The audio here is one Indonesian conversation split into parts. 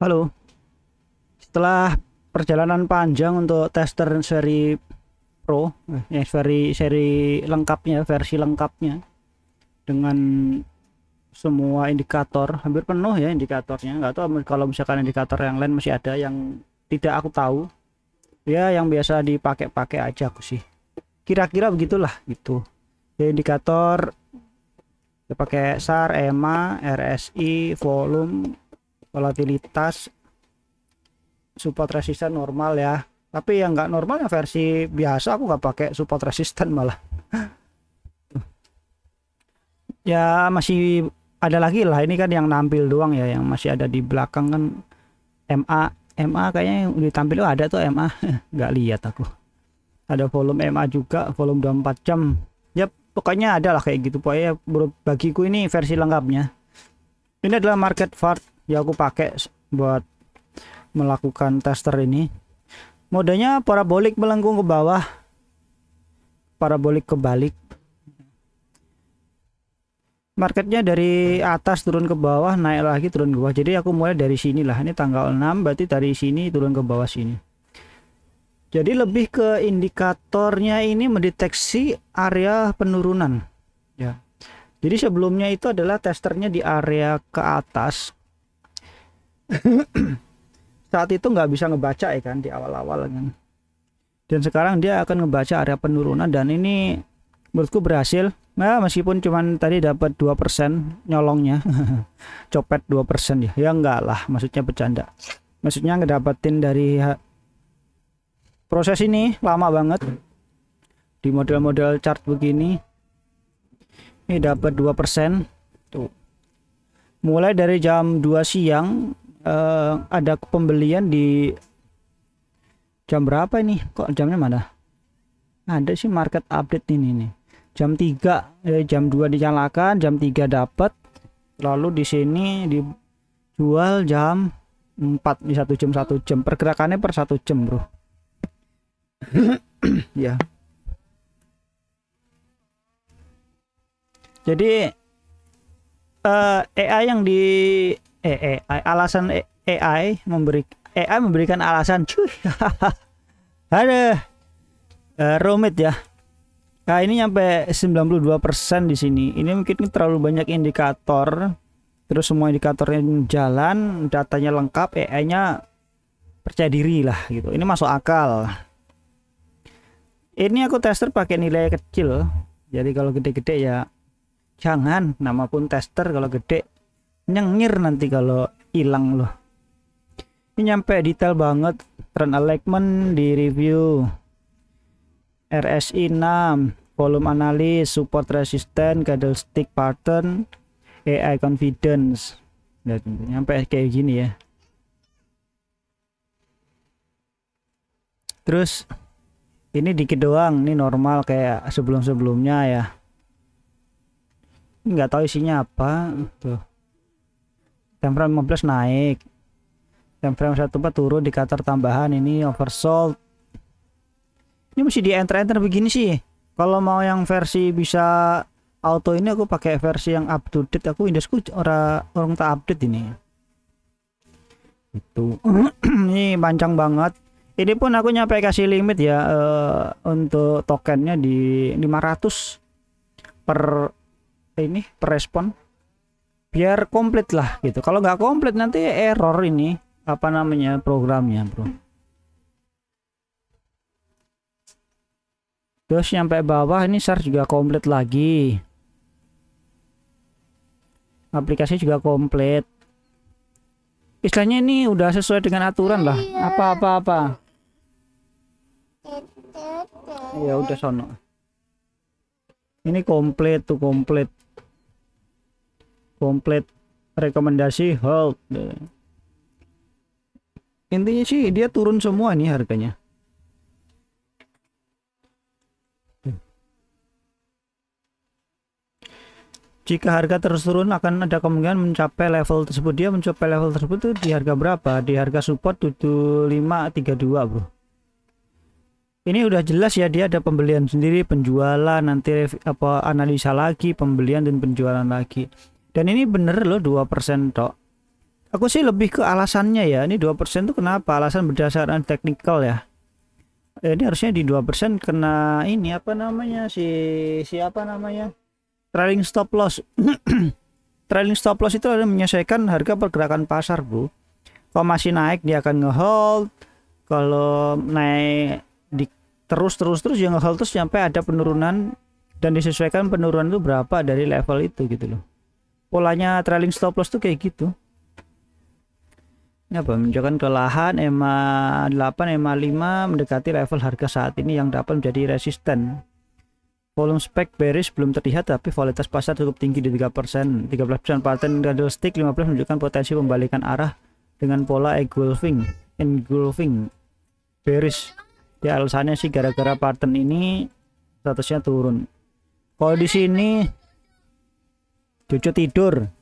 Halo, setelah perjalanan panjang untuk tester seri Pro, seri lengkapnya, versi lengkapnya dengan semua indikator, hampir penuh ya indikatornya. Nggak tahu kalau misalkan indikator yang lain masih ada yang tidak aku tahu. Ya, yang biasa dipakai-pakai aja aku sih. Kira-kira begitulah gitu. Ya, indikator ya pakai SAR, EMA, RSI, volume, volatilitas, support resisten normal ya, tapi yang nggak normal yang versi biasa aku nggak pakai support resisten malah. Ya masih ada lagi lah, ini kan yang nampil doang ya, yang masih ada di belakang kan. MA kayaknya yang ditampil, oh ada tuh MA. Nggak lihat aku. Ada volume MA juga, volume 24 jam ya, pokoknya ada lah kayak gitu. Pokoknya bagiku ini versi lengkapnya. Ini adalah market chart yang aku pakai buat melakukan tester ini. Modenya parabolik melengkung ke bawah, parabolik kebalik. Marketnya dari atas turun ke bawah, naik lagi turun ke bawah. Jadi aku mulai dari sini lah. Ini tanggal 6, berarti dari sini turun ke bawah sini. Jadi lebih ke indikatornya ini mendeteksi area penurunan ya. Jadi sebelumnya itu adalah testernya di area ke atas. Saat itu nggak bisa ngebaca ya kan di awal-awal kan. Dan sekarang dia akan ngebaca area penurunan, dan ini menurutku berhasil. Nah, meskipun cuman tadi dapat 2% nyolongnya. Copet 2% ya. Ya enggak lah, maksudnya bercanda. Maksudnya ngedapetin dari proses ini lama banget. Di model-model chart begini. Ini dapat 2%. Tuh. Mulai dari jam 2 siang ada pembelian di jam berapa ini? Kok jamnya mana? Ada sih market update ini nih. Jam 3, jam 2 dinyalakan, jam 3 dapat. Lalu di sini dijual jam 4, di 1 jam. Pergerakannya per 1 jam, Bro. Ya. Jadi AI yang di alasan AI memberikan alasan cuy. Ada rumit ya. Nah, ini nyampe 92% di sini. Ini mungkin terlalu banyak indikator. Terus semua indikatornya jalan, datanya lengkap, AI-nya percaya diri lah gitu. Ini masuk akal. Ini aku tester pakai nilai kecil. Jadi kalau gede-gede ya jangan, nama pun tester, kalau gede nyengir nanti kalau hilang loh. Ini nyampe detail banget. Trend alignment di review, RSI 6, volume analis, support resisten, candlestick pattern, AI confidence. Nah, nyampe kayak gini ya. Terus ini dikit doang, ini normal kayak sebelum-sebelumnya ya. Nggak tahu isinya apa tuh. Time frame 15 naik, time frame 14 turun, indikator tambahan ini oversold. Ini mesti di enter begini sih. Kalau mau yang versi bisa auto ini aku pakai versi yang up to date. Aku Windowsku orang tak update ini. Itu. Ini panjang banget. Ini pun aku nyampe kasih limit ya untuk tokennya di 500 per respon, biar komplit lah gitu. Kalau nggak komplit nanti error ini apa namanya programnya, Bro. Terus sampai bawah ini SAR juga komplit lagi, aplikasi juga komplit. Istilahnya ini udah sesuai dengan aturan lah. Apa ya udah sono. Ini komplit tuh, komplit rekomendasi hold. Intinya sih dia turun semua nih harganya. Jika harga terus turun akan ada kemungkinan mencapai level tersebut. Dia mencapai level tersebut tuh di harga berapa? Di harga support 7532, Bro. Ini udah jelas ya, dia ada pembelian sendiri, penjualan, nanti apa analisa lagi, pembelian dan penjualan lagi. Dan ini bener loh 2% tok. Aku sih lebih ke alasannya ya. Ini 2% tuh kenapa? Alasan berdasarkan teknikal ya. Ini harusnya di 2% kena ini apa namanya? Siapa namanya? Trailing stop loss. Trailing stop loss itu adalah menyesuaikan harga pergerakan pasar, Bro. Kalau masih naik dia akan ngehold. Kalau naik di terus dia ngehold terus sampai ada penurunan dan disesuaikan penurunan itu berapa dari level itu gitu loh. Polanya trailing stop loss tuh kayak gitu. Ini apa? Menunjukkan kelelahan EMA 8, EMA 5 mendekati level harga saat ini yang dapat menjadi resisten. Volume spek bearish belum terlihat tapi volatilitas pasar cukup tinggi di 3%. 13% pattern candlestick 15 menunjukkan potensi pembalikan arah dengan pola engulfing bearish. Ya alasannya sih gara-gara pattern ini statusnya turun. Kalau di sini cucu tidur.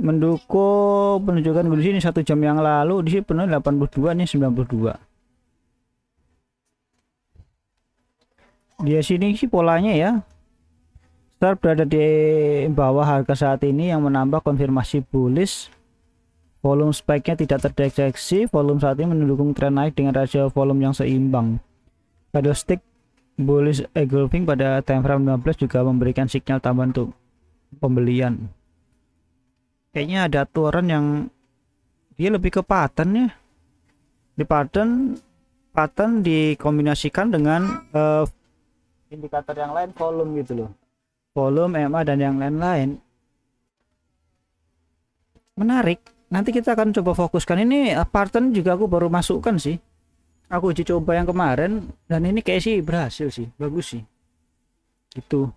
Mendukung penunjukan di sini 1 jam yang lalu, di sini penuh 82 nih 92. Dia sini sih polanya ya. Start berada di bawah harga saat ini yang menambah konfirmasi bullish. Volume spike-nya tidak terdeteksi. Volume saat ini mendukung tren naik dengan rasio volume yang seimbang. Candlestick bullish engulfing pada time frame 15 juga memberikan sinyal tambahan untuk pembelian. Kayaknya ada aturan yang dia lebih ke pattern ya. Di pattern dikombinasikan dengan indikator yang lain, volume gitu loh. Volume, EMA dan yang lain-lain. Menarik. Nanti kita akan coba fokuskan. Ini pattern juga aku baru masukkan sih. Aku uji coba yang kemarin dan ini kayak sih berhasil sih, bagus sih. Gitu.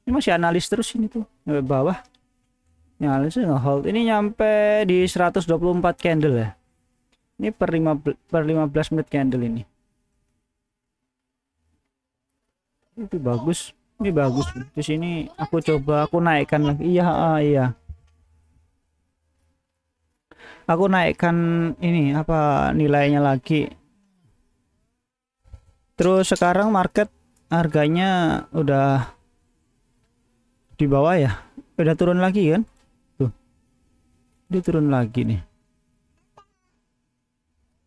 Ini masih analis terus ini tuh, sampai bawah. Analis nge-hold. Ini nyampe di 124 candle ya. Ini per 15 menit candle ini. Itu bagus. Ini bagus. Di sini aku coba aku naikkan lagi. Iya, iya. Aku naikkan ini apa nilainya lagi. Terus sekarang market harganya udah di bawah ya. Udah turun lagi kan? Tuh. Dia turun lagi nih.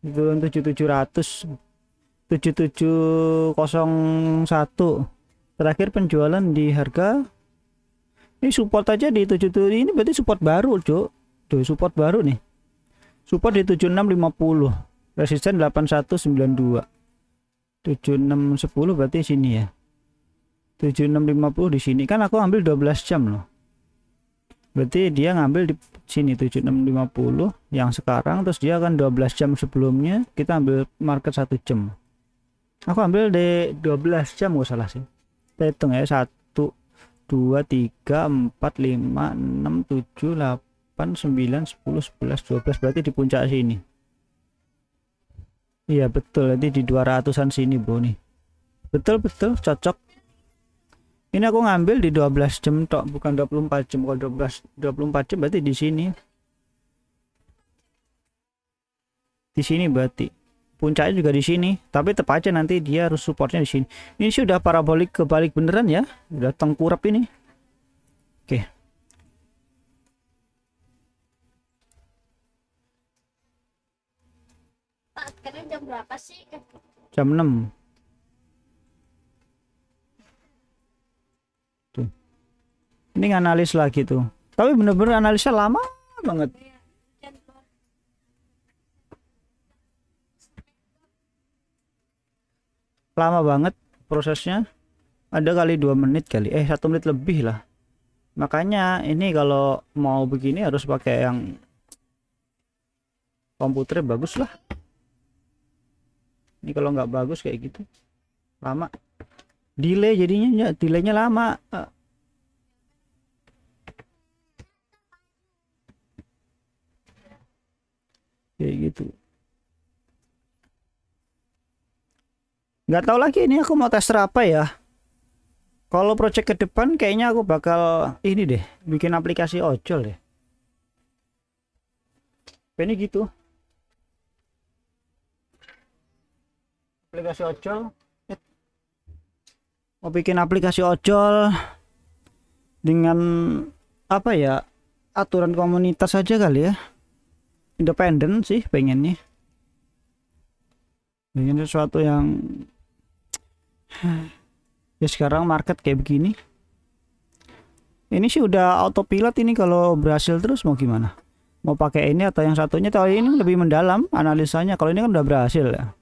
Turun 7700 7701. Terakhir penjualan di harga ini support aja di 77. Ini berarti support baru, Cuk. Tuh, support baru nih. Support di 7650. Resisten 8192. 7610 berarti sini ya. 7650 di sini. Kan aku ambil 12 jam loh. Berarti dia ngambil di sini 7650 yang sekarang, terus dia akan 12 jam sebelumnya kita ambil market 1 jam. Aku ambil di 12 jam gak salah sih. Kita hitung ya 1 2 3 4 5 6 7 8 9 10 11 12 berarti di puncak sini. Iya betul, nanti di 200-an sini bro nih. Betul cocok. Ini aku ngambil di 12 jam tok, bukan 24 jam. Kalau 24 jam berarti di sini. Di sini berarti puncaknya juga di sini, tapi tepat aja nanti dia harus supportnya di sini. Ini sudah parabolik kebalik beneran ya, udah tengkurap ini. Oke. Pak, sekarang jam berapa sih? Jam 6. Tuh. Ini analis lagi tuh. Tapi bener-bener analisnya lama banget. Lama banget prosesnya. Ada kali 2 menit kali. 1 menit lebih lah. Makanya ini kalau mau begini harus pakai yang komputernya bagus lah. Ini kalau nggak bagus kayak gitu lama. Delay jadinya ya, delaynya lama. Kayak gitu. Nggak tahu lagi ini aku mau tester apa ya. Kalau project ke depan kayaknya aku bakal ini deh, bikin aplikasi ojol deh. Ini gitu. Aplikasi ojol. Mau bikin aplikasi ojol. dengan apa ya, aturan komunitas aja kali ya, independen sih pengen sesuatu yang ya sekarang market kayak begini. Ini sih udah autopilot ini, kalau berhasil terus mau gimana, mau pakai ini atau yang satunya. Tapi ini lebih mendalam analisanya, kalau ini kan udah berhasil ya.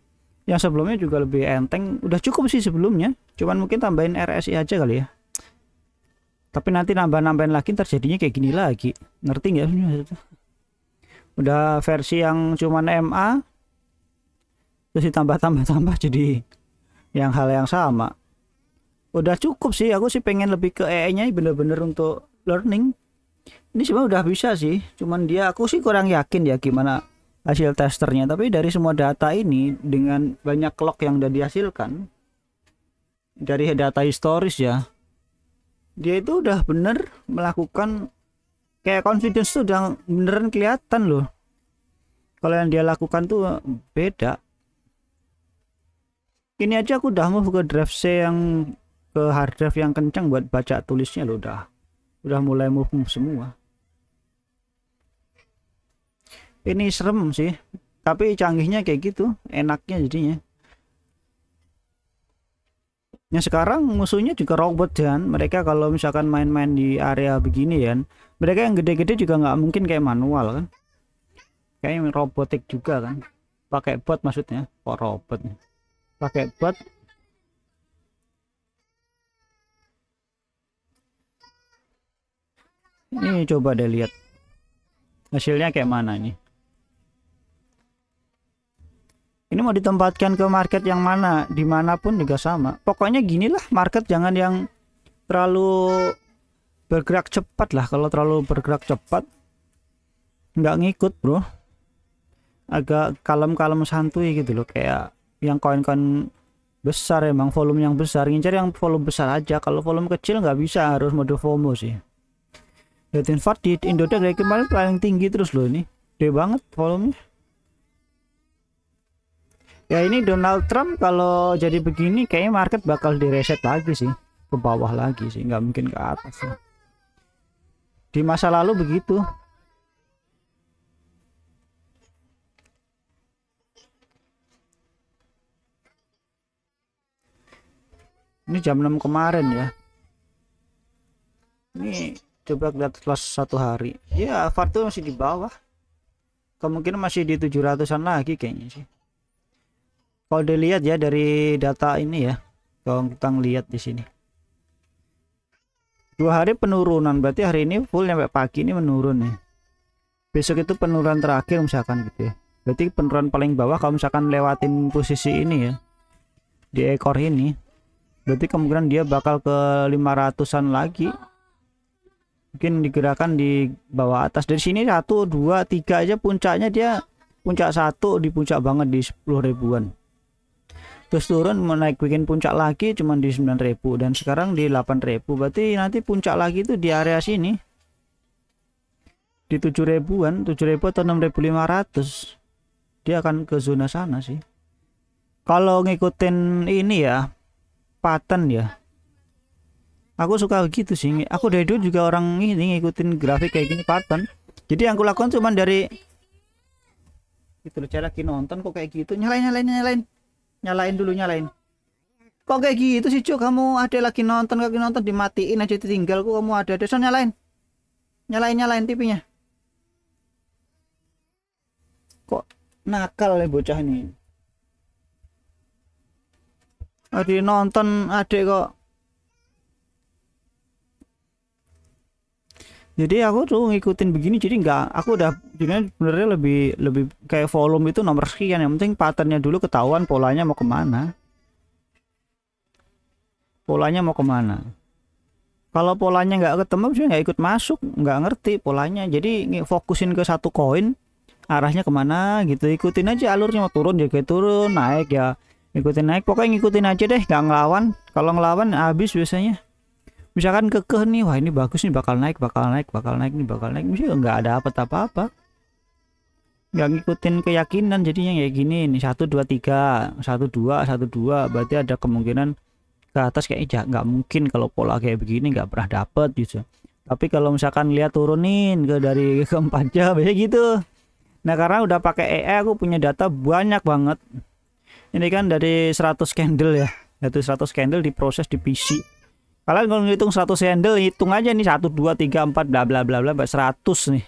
Yang sebelumnya juga lebih enteng, udah cukup sih sebelumnya, cuman mungkin tambahin RSI aja kali ya. Tapi nanti nambah-nambahin lagi terjadinya kayak gini lagi, ngerti nggak? Udah versi yang cuman MA terus ditambah-tambah jadi yang hal yang sama. Udah cukup sih, aku sih pengen lebih ke AI nya bener-bener untuk learning. Ini sebenarnya udah bisa sih, cuman aku sih kurang yakin ya gimana hasil testernya. Tapi dari semua data ini, dengan banyak log yang udah dihasilkan dari data historis ya, dia itu udah bener melakukan kayak confidence tuh udah beneran kelihatan loh. Kalau yang dia lakukan tuh beda. Ini aja aku udah mau ke drive C yang ke hard drive yang kencang buat baca tulisnya loh, udah mulai move semua. Ini serem sih, tapi canggihnya kayak gitu, enaknya jadinya. Yang sekarang musuhnya juga robot kan, mereka kalau misalkan main-main di area begini kan, mereka yang gede-gede juga nggak mungkin kayak manual kan, kayak robotik juga kan, pakai bot maksudnya. Kok robot pakai bot. Ini coba deh lihat hasilnya kayak mana nih. Ini mau ditempatkan ke market yang mana, dimanapun juga sama. Pokoknya ginilah market, jangan yang terlalu bergerak cepat lah. Kalau terlalu bergerak cepat nggak ngikut bro, agak kalem-kalem santuy gitu loh. Kayak yang koin-koin besar, emang volume yang besar, ngincar yang volume besar aja. Kalau volume kecil nggak bisa, harus mode FOMO sih. Lihatin VAR di Indodax dari kemarin paling tinggi terus loh, ini gede banget volumenya. Ya ini Donald Trump kalau jadi begini kayaknya market bakal direset lagi sih, ke bawah lagi sih, nggak mungkin ke atas sih. Di masa lalu begitu. Ini jam 6 kemarin ya. Ini coba lihat kelas 1 hari. Ya VAR tuh masih di bawah. Kemungkinan masih di 700-an lagi kayaknya sih. Kalau dilihat ya dari data ini ya, kalau kita lihat di sini 2 hari penurunan, berarti hari ini full sampai pagi ini menurun nih. Besok itu penurunan terakhir misalkan gitu ya, berarti penurunan paling bawah kalau misalkan lewatin posisi ini ya di ekor ini, berarti kemungkinan dia bakal ke 500-an lagi, mungkin digerakkan di bawah atas. Dari sini 1 2 3 aja puncaknya, dia puncak 1 di puncak banget di 10 ribuan, terus turun menaik bikin puncak lagi cuman di 9.000 dan sekarang di 8.000. Berarti nanti puncak lagi itu di area sini di 7 ribuan, 7.000 atau 6.500. Dia akan ke zona sana sih kalau ngikutin ini ya, pattern ya. Aku suka gitu sih, aku dari dulu juga orang ini ngikutin grafik kayak gini, pattern. Jadi yang aku lakukan cuman dari itu loh, cara lagi nonton kok kayak gitu, nyalain dulu, kok kayak gitu sih Cuk, kamu ada lagi nonton dimatiin aja, tinggal kok kamu ada so nyalain TV-nya. Kok nakal ya bocah ini, ada nonton adek kok. Jadi aku tuh ngikutin begini, jadi nggak, aku udah sebenarnya lebih kayak volume itu nomor sekian, yang penting patternnya dulu ketahuan, polanya mau kemana. Kalau polanya nggak ketemu saya nggak ikut masuk, nggak ngerti polanya. Jadi fokusin ke satu koin, arahnya kemana gitu, ikutin aja alurnya. Mau turun ya kayak turun, naik ya ikutin naik, pokoknya ngikutin aja deh, nggak ngelawan. Kalau ngelawan habis biasanya. Misalkan kekeh nih, wah ini bagus nih, bakal naik nih, misalnya nggak ada apa-apa, nggak ngikutin keyakinan, jadinya kayak gini nih, 1 2 3 1 2 1 2, berarti ada kemungkinan ke atas kayaknya nggak mungkin, kalau pola kayak begini nggak pernah dapet gitu. Tapi kalau misalkan lihat turunin ke dari ke 4 jam ya gitu. Nah karena udah pakai AI aku punya data banyak banget. Ini kan dari 100 candle ya, itu 100 candle diproses di PC. Kalian kalau ngitung 100 candle, hitung aja nih 1 2 3 4 bla bla bla bla 100 nih.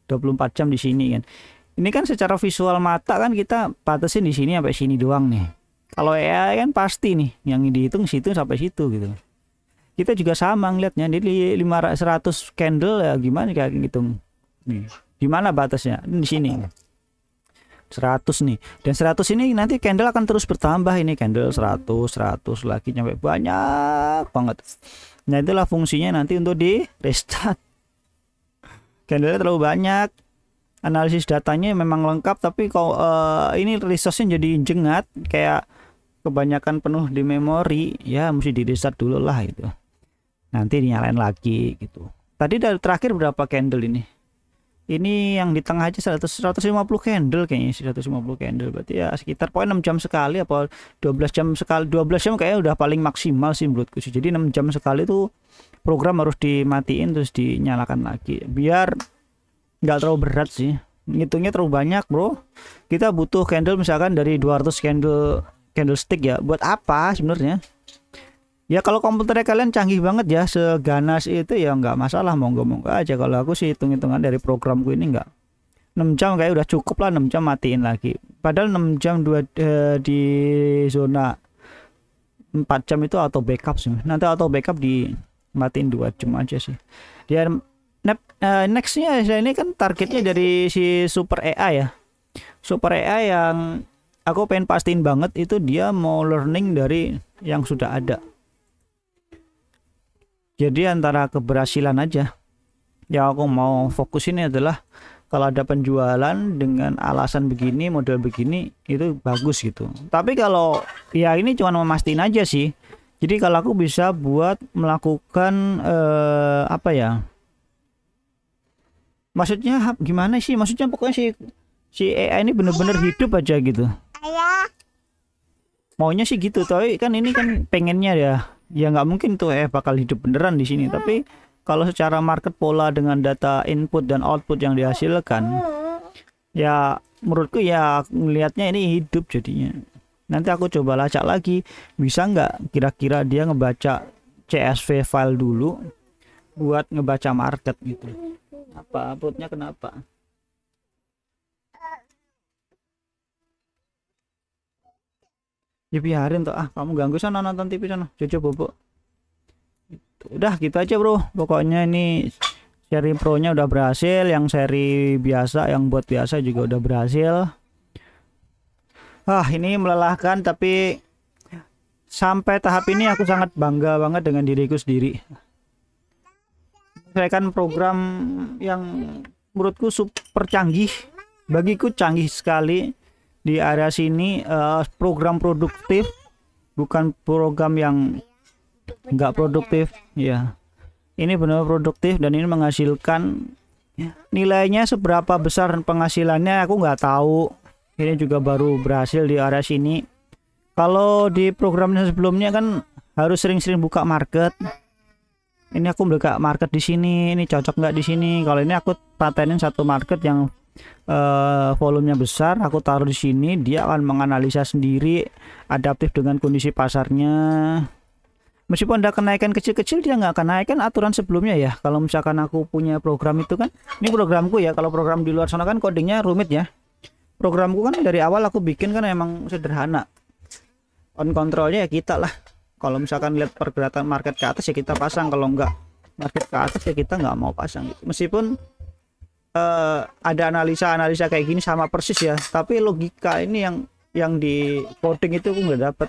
24 jam di sini kan. Ini kan secara visual mata kan kita batasin di sini sampai sini doang nih. Kalau AI kan pasti nih yang dihitung situ sampai situ gitu. Kita juga sama ngeliatnya, jadi 100 candle ya gimana kayak ngitung. Nih, di mana batasnya? Di sini. 100 nih. Dan 100 ini nanti candle akan terus bertambah, ini candle 100 lagi sampai banyak banget. Nah, itulah fungsinya nanti untuk di restart. Candle terlalu banyak. Analisis datanya memang lengkap, tapi kalau ini resource-nya jadi jengat, kayak kebanyakan penuh di memori, ya mesti di restart dulu lah gitu. Nanti dinyalain lagi gitu. Tadi dari terakhir berapa candle ini? Ini yang di tengah aja 150 candle kayaknya, 150 candle berarti ya sekitar pokoknya 6 jam sekali apa 12 jam sekali. 12 jam kayaknya udah paling maksimal sih menurutku sih. Jadi 6 jam sekali tuh program harus dimatiin terus dinyalakan lagi biar nggak terlalu berat sih. Ngitungnya terlalu banyak, bro. Kita butuh candle misalkan dari 200 candlestick ya. Buat apa sebenarnya? Ya kalau komputernya kalian canggih banget ya, seganas itu ya nggak masalah, monggo-monggo aja. Kalau aku sih hitung-hitungan dari programku ini nggak 6 jam kayak udah cukup lah, 6 jam matiin lagi. Padahal 6 jam di zona 4 jam itu auto backup sih. Nanti auto backup di matiin 2 jam aja sih. Dia nextnya ini kan targetnya dari si Super AI ya. Super AI yang aku pengen pastiin banget itu dia mau learning dari yang sudah ada. Jadi antara keberhasilan aja. Yang aku mau fokus ini adalah kalau ada penjualan dengan alasan begini, model begini, itu bagus gitu. Tapi kalau ya ini cuma memastiin aja sih. Jadi kalau aku bisa buat melakukan apa ya? Maksudnya gimana sih? Maksudnya pokoknya si AI ini bener-bener hidup aja gitu. Maunya sih gitu, tapi kan ini kan pengennya ya nggak mungkin tuh bakal hidup beneran di sini. Tapi kalau secara market pola dengan data input dan output yang dihasilkan, ya menurutku ya ngelihatnya ini hidup jadinya. Nanti aku coba lacak lagi, bisa nggak kira-kira dia ngebaca CSV file dulu buat ngebaca market gitu. Apa uploadnya kenapa? Ya biarin tuh, kamu ganggu sana nonton TV sana, Jojo bobo. Udah gitu aja bro, pokoknya ini seri pro nya udah berhasil, yang seri biasa, yang buat biasa juga udah berhasil. Ini melelahkan, tapi sampai tahap ini aku sangat bangga banget dengan diriku sendiri. Saya kan program yang menurutku super canggih, bagiku canggih sekali di area sini. Program produktif, bukan program yang nggak produktif ya. Ini benar produktif dan ini menghasilkan. Nilainya seberapa besar penghasilannya aku nggak tahu, ini juga baru berhasil di area sini. Kalau di programnya sebelumnya kan harus sering-sering buka market. Ini aku buka market di sini, ini cocok nggak di sini. Kalau ini aku patenin satu market yang volumenya besar, aku taruh di sini, dia akan menganalisa sendiri, adaptif dengan kondisi pasarnya. Meskipun ada kenaikan kecil-kecil, dia nggak akan naikkan aturan sebelumnya ya. Kalau misalkan aku punya program itu kan, ini programku ya. Kalau program di luar sana kan codingnya rumit ya. Programku kan dari awal aku bikin kan emang sederhana. On controlnya ya kita lah. Kalau misalkan lihat pergerakan market ke atas ya kita pasang, kalau enggak market ke atas ya kita nggak mau pasang gitu. Meskipun ada analisa kayak gini sama persis ya, tapi logika ini yang di coding itu aku nggak dapet.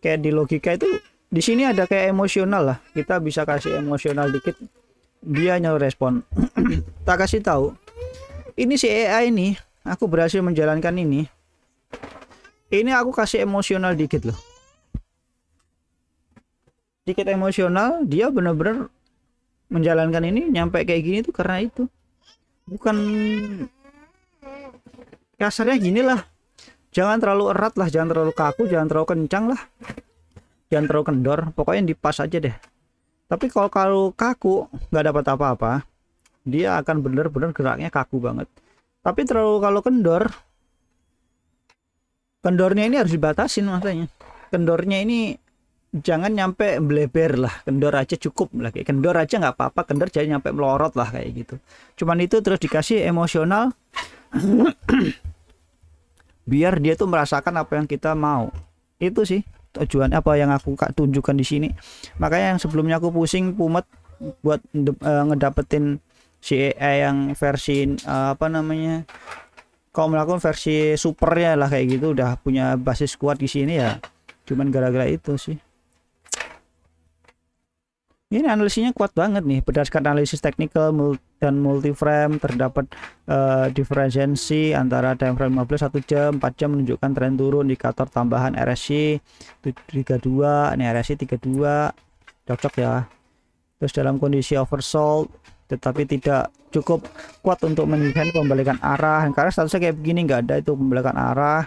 Kayak di logika itu di sini ada kayak emosional lah, kita bisa kasih emosional dikit, dia nyawa respon. Tak kasih tahu ini si AI ini, aku berhasil menjalankan ini aku kasih emosional dikit loh, dikit emosional, dia bener-bener menjalankan ini nyampe kayak gini tuh karena itu. Bukan kasarnya gini lah, jangan terlalu erat lah, jangan terlalu kaku, jangan terlalu kencang lah. jangan terlalu kendor, pokoknya di pas aja deh. Tapi kalau kaku nggak dapat apa-apa, dia akan bener-bener geraknya kaku banget. Tapi terlalu kalau kendornya ini harus dibatasin, makanya kendornya ini jangan nyampe bleber lah, kendor aja cukup lah, kayak kendor aja nggak apa-apa, kendor jadi nyampe melorot lah kayak gitu. Cuman itu terus dikasih emosional biar dia tuh merasakan apa yang kita mau. Itu sih tujuan apa yang aku tunjukkan di sini. Makanya yang sebelumnya aku pusing pumet buat ngedapetin si AI yang versi apa namanya, kalau melakukan versi supernya lah kayak gitu, udah punya basis kuat di sini ya. Cuman gara-gara itu sih. Ini analisisnya kuat banget nih, berdasarkan analisis teknikal dan multiframe terdapat diferensiasi antara time frame 15 1 jam 4 jam menunjukkan tren turun, indikator tambahan RSI 32, ini RSI 32 cocok ya. Terus dalam kondisi oversold tetapi tidak cukup kuat untuk menunjukkan pembalikan arah, karena statusnya kayak begini, nggak ada itu pembalikan arah.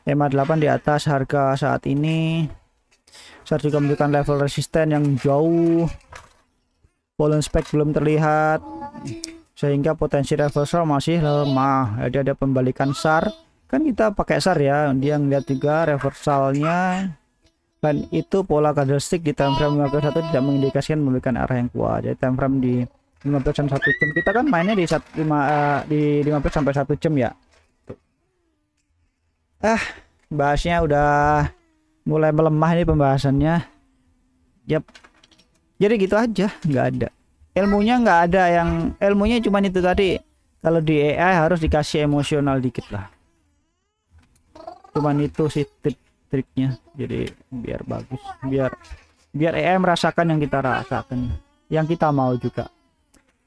EMA 8 di atas harga saat ini. Saat juga menunjukkan level resisten yang jauh, volume spek belum terlihat, sehingga potensi reversal masih lemah. Jadi ada pembalikan SAR, kan kita pakai SAR ya, dia ngeliat juga reversalnya, dan itu pola candlestick di time frame 15 tidak mengindikasikan memberikan arah yang kuat. Jadi time frame di 15 dan 1 jam, kita kan mainnya di 15 sampai 1 jam ya. Bahasnya udah mulai melemah ini pembahasannya. Yap. Jadi gitu aja, nggak ada ilmunya, nggak ada yang ilmunya cuman itu tadi. Kalau di AI harus dikasih emosional dikit lah. Cuman itu sih triknya. Jadi biar bagus, biar AI merasakan yang kita rasakan, yang kita mau juga.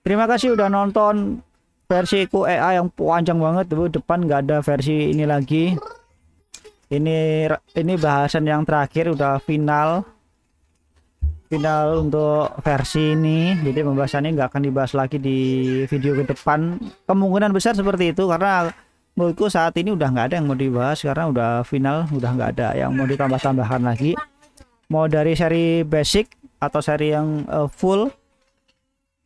Terima kasih udah nonton versiku AI yang panjang banget tuh. Depan nggak ada versi ini lagi. Ini bahasan yang terakhir, udah final untuk versi ini. Jadi pembahasannya nggak akan dibahas lagi di video ke depan, kemungkinan besar seperti itu, karena menurutku saat ini udah nggak ada yang mau dibahas karena udah final, udah nggak ada yang mau ditambah-tambahkan lagi. Mau dari seri basic atau seri yang full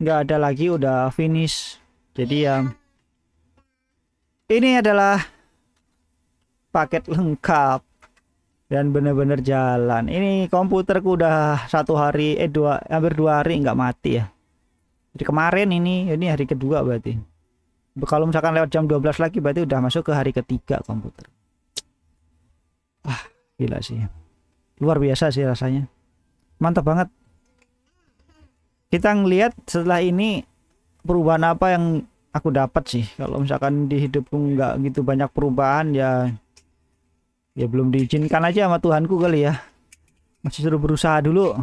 nggak ada lagi, udah finish. Jadi yang ini adalah paket lengkap dan bener-bener jalan. Ini komputerku udah hampir 2 hari nggak mati ya. Jadi kemarin ini hari kedua berarti. Kalau misalkan lewat jam 12 lagi berarti udah masuk ke hari ketiga komputer. Gila sih, luar biasa sih rasanya, mantap banget. Kita ngelihat setelah ini perubahan apa yang aku dapat sih. Kalau misalkan di hidupku nggak gitu banyak perubahan ya belum diizinkan aja sama Tuhanku kali ya, masih suruh berusaha dulu.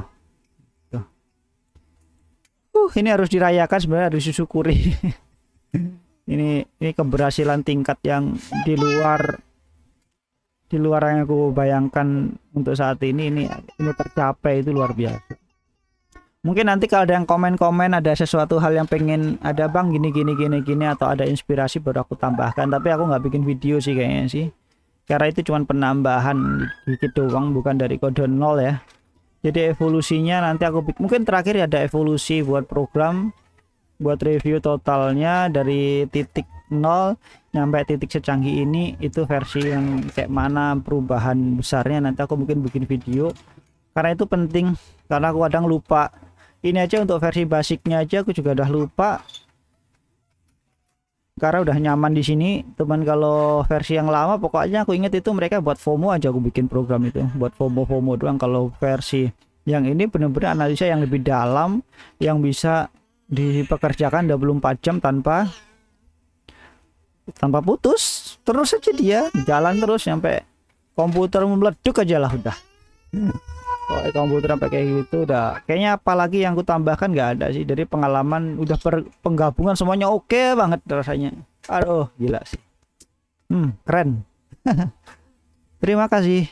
Tuh. Ini harus dirayakan sebenarnya, harus disyukuri. ini keberhasilan tingkat yang di luar yang aku bayangkan untuk saat ini. Ini tercapai, itu luar biasa. Mungkin nanti kalau ada yang komen-komen, ada sesuatu hal yang pengen ada bang gini atau ada inspirasi, baru aku tambahkan. Tapi aku nggak bikin video sih kayaknya sih, karena itu cuma penambahan dikit doang, bukan dari kode 0 ya. Jadi evolusinya nanti aku mungkin terakhir ada evolusi buat program, buat review totalnya dari titik 0 sampai titik secanggih ini, itu versi yang kayak mana perubahan besarnya. Nanti aku mungkin bikin video karena itu penting, karena aku kadang lupa. Ini aja untuk versi basicnya aja aku juga udah lupa, karena udah nyaman di sini teman. Kalau versi yang lama pokoknya aku inget itu mereka buat FOMO aja, aku bikin program itu buat FOMO doang. Kalau versi yang ini bener-bener analisa yang lebih dalam, yang bisa dipekerjakan 24 jam tanpa putus, terus aja dia jalan terus sampai komputer meleduk aja lah udah. Kalau komputer sampai kayak gitu udah kayaknya, apalagi yang aku tambahkan nggak ada sih. Dari pengalaman udah penggabungan semuanya oke banget rasanya. Aduh gila sih, keren. Terima kasih.